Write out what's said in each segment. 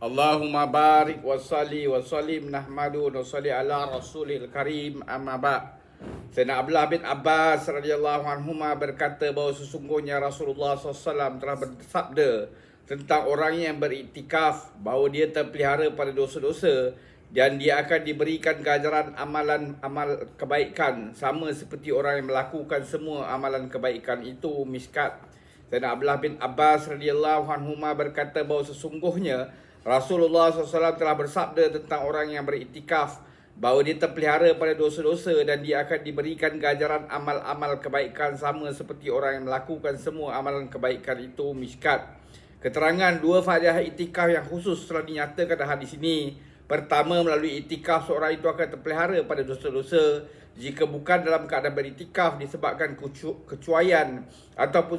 Allahumma barik wa salli wa sallim nahmadu wa salli ala rasulil karim amma ba'. Sayyidina Abdullah bin Abbas radhiyallahu anhuma berkata bahawa sesungguhnya Rasulullah SAW telah bersabda tentang orang yang beriktikaf bahawa dia terpelihara pada dosa-dosa dan dia akan diberikan ganjaran amalan amal kebaikan sama seperti orang yang melakukan semua amalan kebaikan itu. Miskat. Sayyidina Abdullah bin Abbas radhiyallahu anhuma berkata bahawa sesungguhnya Rasulullah SAW telah bersabda tentang orang yang beriktikaf bahawa dia terpelihara pada dosa-dosa dan dia akan diberikan ganjaran amal-amal kebaikan sama seperti orang yang melakukan semua amalan kebaikan itu. Miskat. Keterangan dua faedah iktikaf yang khusus telah dinyatakan dalam hadis ini. Pertama, melalui iktikaf seorang itu akan terpelihara pada dosa-dosa. Jika bukan dalam keadaan beriktikaf disebabkan kecuaian ataupun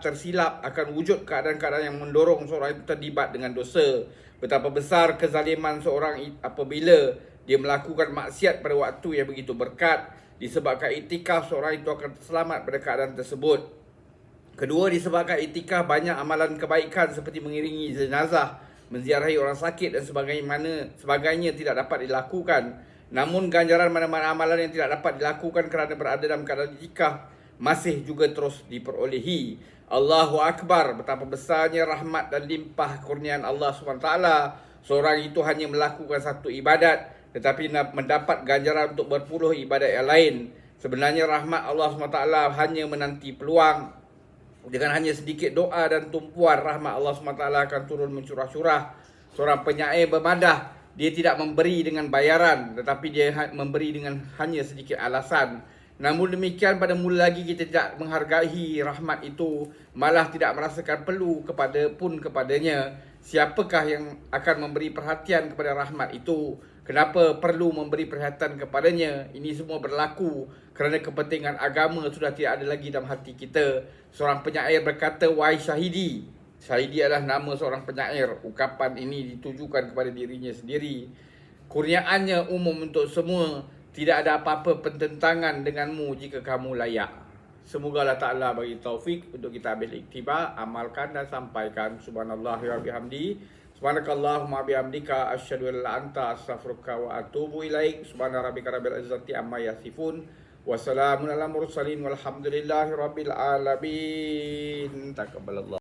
tersilap akan wujud keadaan-keadaan yang mendorong seorang itu terlibat dengan dosa. Betapa besar kezaliman seorang apabila dia melakukan maksiat pada waktu yang begitu berkat. Disebabkan iktikaf seorang itu akan selamat pada keadaan tersebut. Kedua, disebabkan iktikaf banyak amalan kebaikan seperti mengiringi jenazah, menziarahi orang sakit dan sebagainya tidak dapat dilakukan. Namun ganjaran mana-mana amalan yang tidak dapat dilakukan kerana berada dalam keadaan iktikaf masih juga terus diperolehi. Allahu Akbar, betapa besarnya rahmat dan limpah kurniaan Allah SWT. Seorang itu hanya melakukan satu ibadat tetapi mendapat ganjaran untuk berpuluh ibadat yang lain. Sebenarnya rahmat Allah SWT hanya menanti peluang. Dengan hanya sedikit doa dan tumpuan, rahmat Allah SWT akan turun mencurah-curah. Seorang penyair bermadah, dia tidak memberi dengan bayaran, tetapi dia memberi dengan hanya sedikit alasan. Namun demikian, pada mula lagi kita tidak menghargai rahmat itu, malah tidak merasakan perlu kepadanya. Siapakah yang akan memberi perhatian kepada rahmat itu? Kenapa perlu memberi perhatian kepadanya? Ini semua berlaku kerana kepentingan agama sudah tidak ada lagi dalam hati kita. Seorang penyair berkata, "Wahai Syahidi." Syahidi adalah nama seorang penyair. Ungkapan ini ditujukan kepada dirinya sendiri. Kurniaannya umum untuk semua. Tidak ada apa-apa pertentangan denganmu jika kamu layak. Semoga Allah Ta'ala bagi taufik untuk kita ambil iktibar, amalkan dan sampaikan. Subhanallah wa bihamdi. Subhanakallahumma bihamdika asyhadu an la anta astaghfiruka wa atubu ilaik. Subhana rabbika rabbil izzati amma yasifun. Wassalamun ala mursalin walhamdulillahi rabbil alamin. Taqabbalallah.